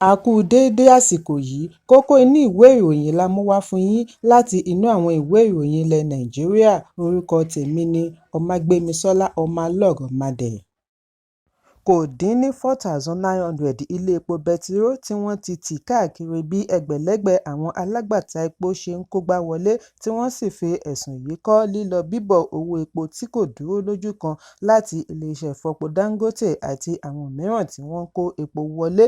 A kú déédé àsìkò yìí, kókó inú ìwé ìròyìn la mú wá fún yín láti inú àwọn ìwé ìròyìn ilẹ̀ Nàìjíríà. Orúkọ tèmi ni Ọmágbémisọ́lá Ọmọlọ́rọ̀mọdẹ̀. Kò dín ní 4,900 ilé epo bẹtiró tí wọ́n ti tì káàkiri bí ẹgbẹ̀lẹ́gbẹ̀ àwọn alágbàtà epo ṣe ń kógbá wọlé, tí wọ́n sì fi ẹ̀sùn yìí kọ́ lílọ bíbọ̀ owó epo tí kò dúró lójú kan láti iléeṣẹ́ ìfọpo Dangote àti àwọn mìíràn tí wọ́n ń kó epo wọlé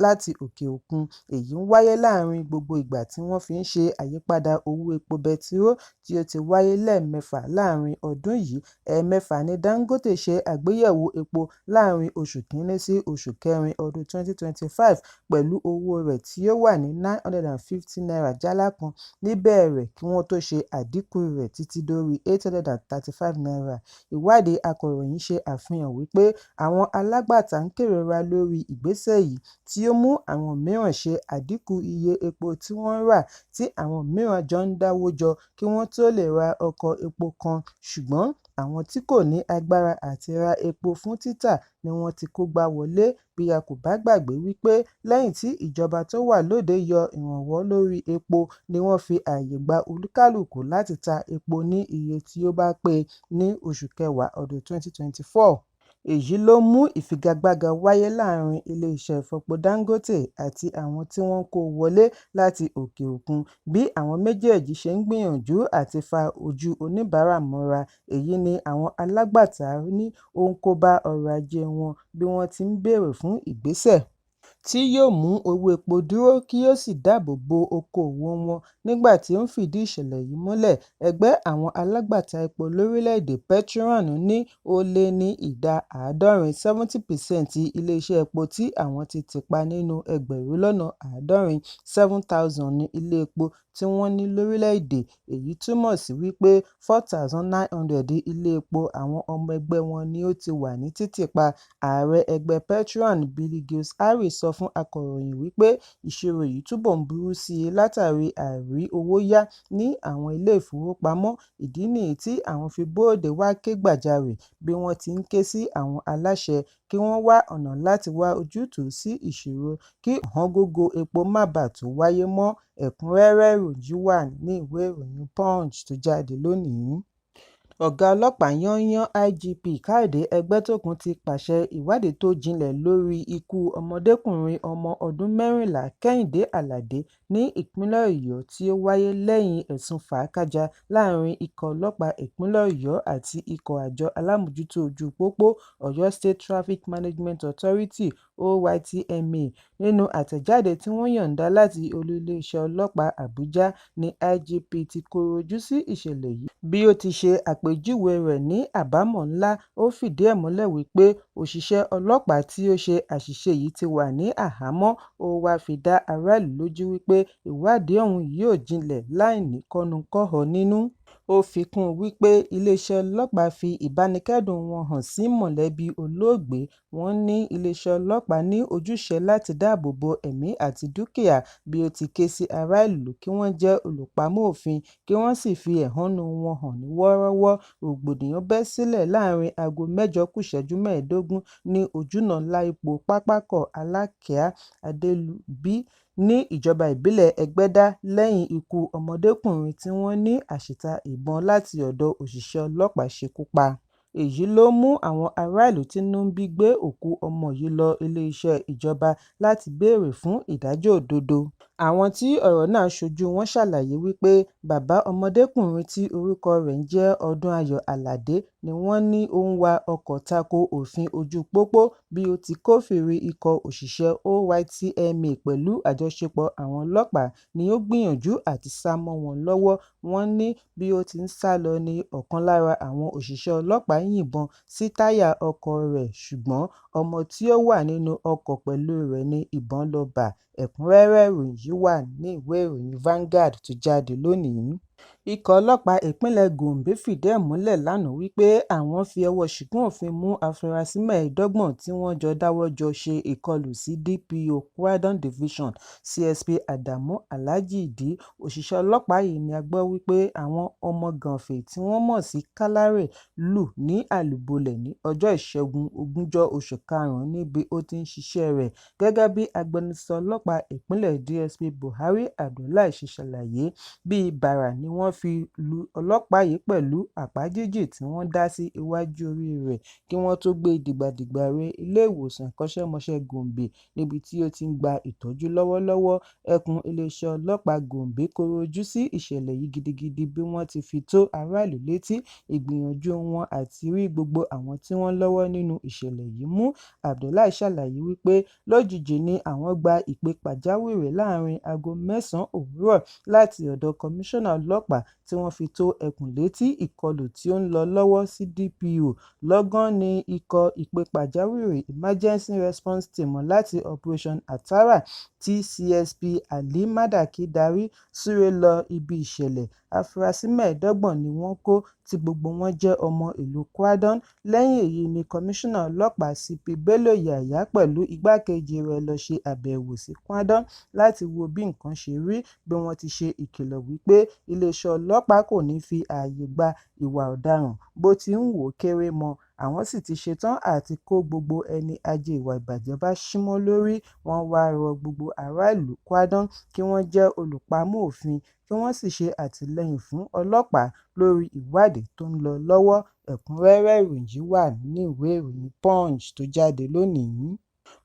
láti òkè òkun. Èyí ń wáyé láàárín gbogbo ìgbà tí wọ́n fi ń ṣe àyípadà owó epo bẹtiró tí ó ti wáyé lẹ́ẹ̀mẹfà láàárín ọdún yìí. Ẹ̀ẹ̀mẹfà ni Dangote ṣe àgbéyẹ̀wò epo láàárín oṣù kìíní sí oṣù kẹrin ọdún 2025 pẹ̀lú owó rẹ̀ tí ó wà ní n950 jálá kan níbẹ̀rẹ̀ kí wọ́n tó ṣe àdínkù rẹ̀ títí dórí n835. Ìwádìí akọ̀ròyìn ṣe àfihàn wípé àwọn alágbàtà ń kérora lórí ìgbésẹ̀ yìí, tí ó mú àwọn mìíràn ṣe àdínkù iye epo tí wọ́n ń rà, tí àwọn mìíràn jọ ń dáwó jọ kí wọ́n tó lè ra ọkọ̀ epo kan. Ṣùgbọ́n àwọn tí kò ní agbára àti ra epo fún títà ni wọ́n ti kógbá wọlé. Bí a kò bá gbàgbé wípé lẹ́yìn tí ìjọba tó wà lóde yọ ìrànwọ́ lórí epo, ni wọ́n fi ààyè gba olúkálùkù láti ta epo ní iye tí ó bá pé ní oṣù kẹwàá ọdún 2024. Èyí ló mú ìfigagbága wáyé láàárín iléeṣẹ́ ìfọpo Dangote àti àwọn tí wọ́n kó wọlé láti òkè òkun. Bí àwọn méjèèjì ṣe ń gbìyànjú àti fa ojú oníbàárà mọ́ra, èyí ni àwọn alágbàtà ní ó ń kóbá ọrọ̀ ajé wọn bí wọ́n ti ń béèrè fún ìgbésẹ̀ tí yóò mú owó epo dúró kí ó sì dáàbò bo okòwò wọn. Nígbà tí ó ń fìdí ìṣẹ̀lẹ̀ yìí múlẹ̀, ẹgbẹ́ àwọn alágbàtà epo lórílẹ̀-èdè Petron ní ó lé ní ìdá 70% 70% iléeṣẹ́ epo tí àwọn ti tì pa nínú ẹgbẹ̀rún lọ́nà 7,000 ní ilé epo tí wọ́n ní lórílẹ̀-èdè. Èyí túmọ̀ sí wípé 4,900 ilé epo àwọn ọmọ ẹgbẹ́ wọn ni ó ti wà ní títì pa. Ààrẹ ẹgbẹ́ Petron, Billy Gilles-Harris, sọ fún akọ̀ròyìn wípé ìṣòro yìí túbọ̀ ń burú sí i látàrí àìrí owó yá ní àwọn ilé ìfowópamọ́. Ìdí nìyí tí àwọn fi bóde wá ké gbàjarè bí wọ́n ti ń ké sí àwọn aláṣẹ kí wọ́n wá ọ̀nà láti wá ojútùú sí ìṣòro kí ọ̀wọ́ngógó epo má bàa tún wáyé mọ́. Ẹ̀kúnrẹ́rẹ́ ìròyìn wà ní ìwé ìròyìn Punch tó jáde lónìí. Ọ̀gá ọlọ́pàá yányán IGP Káyọ̀dé Ẹgbẹ́tókun ti pàṣẹ ìwádìí tó jinlẹ̀ lórí ikú ọmọdékùnrin ọmọ ọdún 14 Kẹ́hìndé Àlàdé ní ìpínlẹ̀ Ọ̀yọ́ tí ó wáyé lẹ́yìn ẹ̀sùn fàákájà láàrin ikọ̀ ọlọ́pàá ìpínlẹ̀ Ọ̀yọ́ àti ikọ̀ àjọ alámòjútó ojú pópó Ọ̀yọ́ State Traffic Management Authority (OYTMA). Nínú àtẹ̀jáde tí wọ́n yọ̀ǹda láti olú iléeṣẹ́ ọlọ́pàá Àbújá, ní IGP ti kọ̀rọ̀ ojú sí ìṣẹ̀lẹ̀ yìí. Bí ó ti ṣe àpèjúwe rẹ̀ ní àbámọ̀ ńlá, ó fìdí ẹ̀ múlẹ̀ wípé òṣìṣẹ́ ọlọ́pàá tí ó ṣe àṣìṣe yìí ti wà ní àhámọ́. Ó wáá fi dá aráàlú lójú wípé ìwádìí ọ̀hún yóò jinlẹ̀ láìní kọ́nu-kọ́họ nínú. Ó fi kún un wípé iléeṣẹ́ ọlọ́pàá fi ìbánikẹ́dùn wọn hàn sí mọ̀lẹ́bí olóògbé. Wọ́n ní iléeṣẹ́ ọlọ́pàá ní ojúṣe láti dáàbò bo ẹ̀mí àti dúkìá, bí ó ti ké sí aráàlú kí wọ́n jẹ́ olùpamọ́ òfin kí wọ́n sì fi ẹ̀hónú wọn hàn ní wọ́ọ́rọ́wọ́. Rògbòdìyàn bẹ́ sílẹ̀ láàrin aago 8:15 ní ojúnà Láípò Pápákọ̀ Alákíá Adélùbí ní ìjọba ìbílẹ̀ Ẹgbẹ́dá lẹ́yìn ikú ọmọdékùnrin tí wọ́n ní àṣìta ìbọn láti ọ̀dọ̀ òṣìṣẹ́ ọlọ́pàá ṣekú pa. Èyí ló mú àwọn aráàlú tínú ń bí gbé òkú ọmọ yìí lọ iléeṣẹ́ ìjọba láti béèrè fún ìdájọ́ òdodo. Àwọn tí ọ̀rọ̀ náà ṣojú wọn ṣàlàyé wípé bàbá ọmọdékùnrin tí orúkọ rẹ̀ ń jẹ́ Ọdúnayọ̀ Àlàdé ni wọ́n ní ó ń wa ọkọ̀ tako òfin ojú pópó bí ó ti kófìrí ikọ̀ òṣìṣẹ́ OYTMA pẹ̀lú àjọṣepọ̀ àwọn ọlọ́pàá ni ó gbìyànjú àti sá mọ́ wọn lọ́wọ́. Wọ́n ní bí ó ti ń sálọ ní ọ̀kan lára àwọn òṣìṣẹ́ ọlọ́pàá yìnbọn sí táyà ọkọ̀ rẹ̀, ṣùgbọ́n ọmọ tí ó wà nínú ọkọ̀ pẹ̀lú rẹ̀ ní ìbọn lọ bá. Ẹ̀kúnrẹ́rẹ́ ìròyìn yìí wà ní ìwé ìròyìn Vanguard tó jáde lónìí. Ikọ̀ ọlọ́pàá ìpínlẹ̀ Gombe fìdí ẹ̀ múlẹ̀ lánàá wípé àwọn fi ọwọ́ ṣìgún òfin mú afurasí 25 tí wọ́n jọ dáwọ́ jọ ṣe ìkọlù sí DPO Kwadan Division CSP Adamu Alhaji Idi. Òṣìṣẹ́ ọlọ́pàá yìí ni a gbọ́ wípé àwọn ọmọ gànfè tí wọ́n mọ̀ sí Kálárè lù ní àlùbọ́lẹ̀ ní ọjọ́ Ìṣẹ́gun 20 oṣù karùn-ún níbi ó ti ń ṣiṣẹ́ rẹ̀. Gẹ́gẹ́ bí agbẹnusọ ọlọ́pàá ìpínlẹ̀ DSP Buhari Abdullahi ṣe ṣàlàyé, bíi bàrà ni wọ́n fi lu ọlọ́pàá yìí pẹ̀lú àpá jíjìn tí wọ́n dá sí iwájú orí rẹ̀ kí wọ́n tó gbé dìgbàdìgbà re ilé ìwòsàn ìkọ́ṣẹ́mọṣẹ́ Gombe níbi tí ó ti ń gba ìtọ́jú lọ́wọ́lọ́wọ́. Ẹkùn iléeṣẹ́ ọlọ́pàá Gombe kọ̀rọ̀ ojú sí ìṣẹ̀lẹ̀ yìí gidigidi bí wọ́n ti fi tó aráàlú létí ìgbìyànjú wọn àti rí gbogbo àwọn tí wọ́n lọ́wọ́ nínú ìṣẹ̀lẹ̀ yìí mú. Abdullahi ṣàlàyé wípé lójijì ni àwọn gba ìpè pàjáwìrì láàrin aago 9 òwúrọ̀ láti ọ̀dọ̀ kọmíṣánná ọlọ́pàá tí wọ́n fi tó ẹkùn létí ìkọlù tí ó ń lọ lọ́wọ́ sí DPO. Lọ́gán ni ikọ̀ ìpè pàjáwìrì Emergency Response Team láti Operation Atara tí CSP Ali Madaki darí súré lọ ibi ìṣẹ̀lẹ̀. Afurasí 25 ni wọ́n kó tí gbogbo wọn jẹ́ ọmọ ìlú Kwadan. Lẹ́yìn èyí ni kọmíṣánná ọlọ́pàá CP Bello Yahaya pẹ̀lú igbákejì rẹ̀ lọ ṣe àbẹ̀wò sí Kwadan láti wo bí nǹkan ṣe rí, bí wọ́n ti ṣe ìkìlọ̀ wípé iléeṣẹ́ ọlọ́pàá kò ní fi ààyè gba ìwà ọ̀daràn bó ti ń wò ó kéré mọ́. Àwọn sì ti ṣetán àti kó gbogbo ẹni ajé ìwà ìbàjẹ́ bá ṣímọ́ lórí. Wọ́n wá rọ gbogbo aráàlú Kwadan kí wọ́n jẹ́ olùpamọ́ òfin kí wọ́n sì ṣe àtìlẹ́yìn fún ọlọ́pàá lórí ìwádìí tó ń lọ lọ́wọ́. Ẹ̀kúnrẹ́rẹ́ ìròyìn yìí wà nínú ìwé ìròyìn Punch tó jáde lónìí.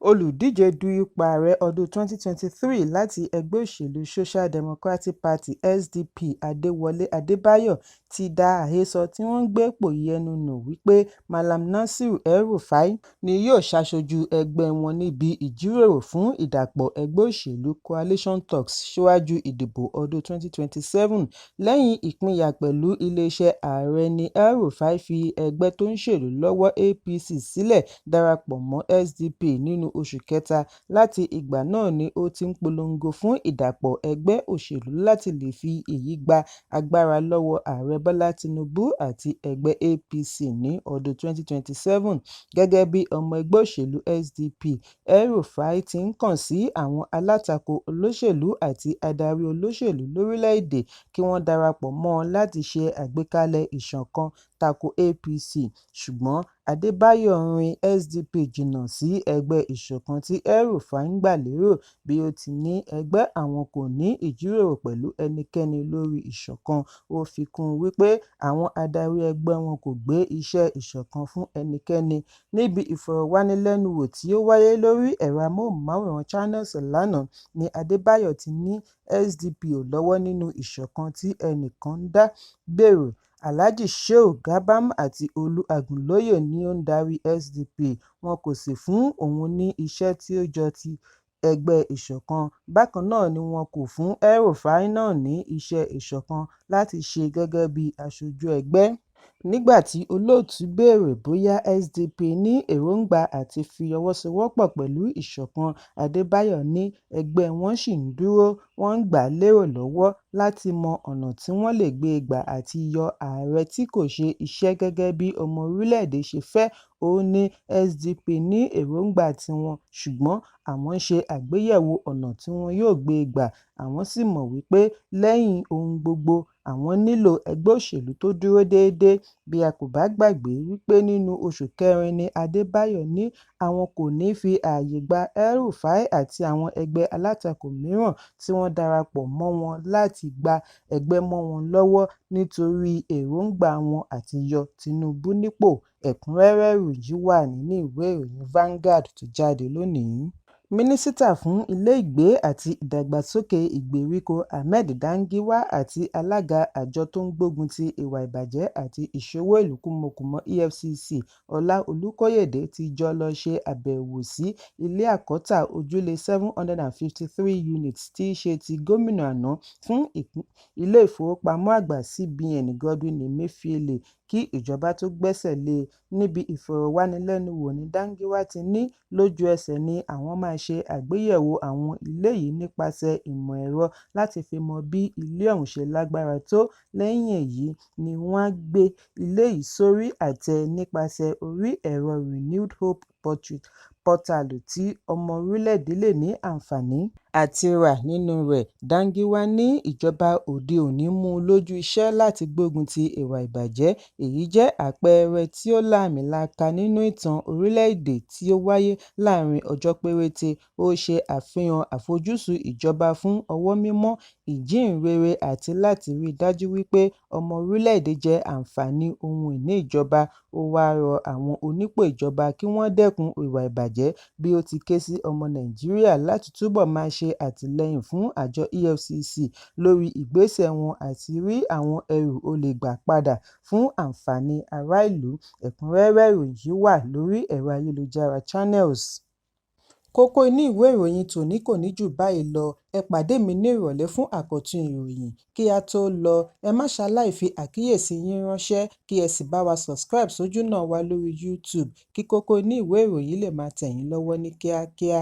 Olùdíje du ipò ààrẹ ọdún 2023 láti ẹgbẹ́ òṣèlú Social Democratic Party SDP Adéwọlé Adébáyọ̀ ti da àhesọ tí wọ́n ń gbé pòyẹnu nù wípé Malam Nasir El-Rufai ni yóò ṣaṣojú ẹgbẹ́ wọn níbi ìjíròrò fún ìdàpọ̀ ẹgbẹ́ òṣèlú Coalition Talks síwájú ìdìbò ọdún 2027. Lẹ́yìn ìpínyà pẹ̀lú iléeṣẹ́ ààrẹ ni El-Rufai fi ẹgbẹ́ tó ń ṣèlú lọ́wọ́ APC sílẹ̀ darapọ̀ mọ́ SDP nínú oṣù kẹta. Láti ìgbà náà ni ó ti ń polongo fún ìdàpọ̀ ẹgbẹ́ òṣèlú láti lè fi èyí gba agbára lọ́wọ́ ààrẹ Bọ́lá Tinubu àti ẹgbẹ́ APC ní ọdún 2027. Gẹ́gẹ́ bí ọmọ ẹgbẹ́ òṣèlú SDP, El-Rufai ti ń kàn sí àwọn alátakò olóṣèlú àti adarí olóṣèlú lórílẹ̀-èdè kí wọ́n darapọ̀ mọ́ ọn láti ṣe àgbékalẹ̀ ìṣọ̀kan tako APC. Ṣùgbọ́n Adébáyọ̀ rin SDP jìnnà sí ẹgbẹ́ ìṣọ̀kan tí El-Rufai ń gbà lérò, bí ó ti ní ẹgbẹ́ àwọn kò ní ìjíròrò pẹ̀lú ẹnikẹ́ni lórí ìṣọ̀kan. Ó fi kún un wípé àwọn adarí ẹgbẹ́ wọn kò gbé iṣẹ́ ìṣọ̀kan fún ẹnikẹ́ni. Níbi ìfọ̀rọ̀wánilẹ́nuwò tí ó wáyé lórí ẹ̀rọ amóhùnmáwòrán Channels lánàá ni Adébáyọ̀ ti ní SDP ò lọ́wọ́ nínú ìṣọ̀kan tí ẹnìkan ń dá gbèrò. Alhaji Shehu Gabam àti Olú Agunlóyè ni ó ń darí SDP, wọn kò sì fún òun ní iṣẹ́ tí ó jọ ti ẹgbẹ́ ìṣọ̀kan. Bákan náà ni wọn kò fún El-Rufai náà ní iṣẹ́ ìṣọ̀kan láti ṣe gẹ́gẹ́ bí aṣojú ẹgbẹ́. Nígbà tí olóòtú béèrè bóyá SDP ní èròǹgbà àti fi ọwọ́ sowọ́pọ̀ pẹ̀lú ìṣọ̀kan, Adébáyọ̀ ní ẹgbẹ́ wọn ṣì ń dúró, wọ́n ń gbà á lérò lọ́wọ́ láti mọ ọ̀nà tí wọ́n lè gbé gbà àti yọ ààrẹ tí kò ṣe iṣẹ́ gẹ́gẹ́ bí ọmọ orílẹ̀-èdè ṣe fẹ́. Ó ní SDP ní èròǹgbà tiwọn, ṣùgbọ́n àwọn ń ṣe àgbéyẹ̀wò ọ̀nà tí wọn yóò gbé gbà. Àwọn sì mọ̀ wípé lẹ́yìn ohun gbogbo àwọn nílò ẹgbẹ́ òṣèlú tó dúró déédé. Bí a kò bá gbàgbé wípé nínú oṣù kẹrin ni Adébáyọ̀ ní àwọn kò ní fi ààyè gba El-Rufai àti àwọn ẹgbẹ́ alátakò mìíràn tí wọ́n darapọ̀ mọ́ wọn láti gba ẹgbẹ́ mọ́ wọn lọ́wọ́ nítorí èròǹgbà wọn àti yọ Tinubu nípò. Ẹ̀kúnrẹ́rẹ́ ìròyìn wà nínú ìwé ìròyìn Vanguard tó jáde lónìí. Mínísítà fún ilé-ìgbé àti ìdàgbàsókè ìgbèríko Ahmed Dangiwa àti alága àjọ tó ń gbógun ti ìwà ìbàjẹ́ àti ìṣòwò ìlú kúmọkùmọ EFCC Ọlá Olúkóyèdé ti jọ lọ ṣe àbẹ̀wò sí ilé àkọ́tà ojúlé 753 units tí í ṣe ti gómìnà àná fún ilé ìfowópamọ́ àgbà CBN Godwin Emefiele. kí ìjọba tó gbẹ́sẹ̀ lé e. Níbi ìfọ̀rọ̀wánilẹ́nuwò ní Dangiwa ti ní lójú ẹsẹ̀ ni àwọn máa ṣe àgbéyẹ̀wò àwọn ilé yìí nípasẹ̀ ìmọ̀ ẹ̀rọ láti fi mọ bí ilé ọ̀hún ṣe lágbára tó. Lẹ́yìn èyí ni wọ́n á gbé ilé yìí sórí àtẹ nípasẹ̀ orí ẹ̀rọ Renewed Hope pọ́tálù tí ọmọ orílẹ̀-èdè lè ní àǹfààní àti rà nínú rẹ̀. Dangiwa ní ìjọba òde òní mú lójú iṣẹ́ láti gbógun ti ìwà ìbàjẹ́. Èyí jẹ́ àpẹẹrẹ tí ó lààmìlaka nínú ìtàn orílẹ̀-èdè tí ó wáyé láàrin ọjọ́ péréte. Ó ṣe àfihàn àfojúsùn ìjọba fún ọwọ́ mímọ́, ìjíhìnrere àti láti rí i dájú wípé ọmọ orílẹ̀-èdè jẹ àǹfààní ohun ìní ìjọba. Ó wáá rọ àwọn onípò ìjọba kí wọ́n dẹ́kun ìwà ìbàjẹ́ bí ó ti ké sí ọmọ Nàìjíríà láti túbọ̀ máa ṣe àtìlẹ́yìn fún àjọ EFCC lórí ìgbésẹ̀ wọn àti rí àwọn ẹrù olè gbà padà fún àǹfààní ará ìlú. Ẹ̀kúnrẹ́rẹ́ ìròyìn yìí wà lórí ẹ̀rọ ayélujára Channels. Kókó inú ìwé ìròyìn tòní kò ní jù báyìí lọ. Ẹ pàdé mi ní ìrọ̀lẹ́ fún àkọ́tún ìròyìn. Kí a tó lọ, ẹ má ṣaláì fi àkíyèsí yín ránṣẹ́ kí ẹ sì bá wa subscribe sójú náà wa lórí YouTube kí kókó inú ìwé ìròyìn lè máa tẹ̀ yín lọ́wọ́ ní kíákíá.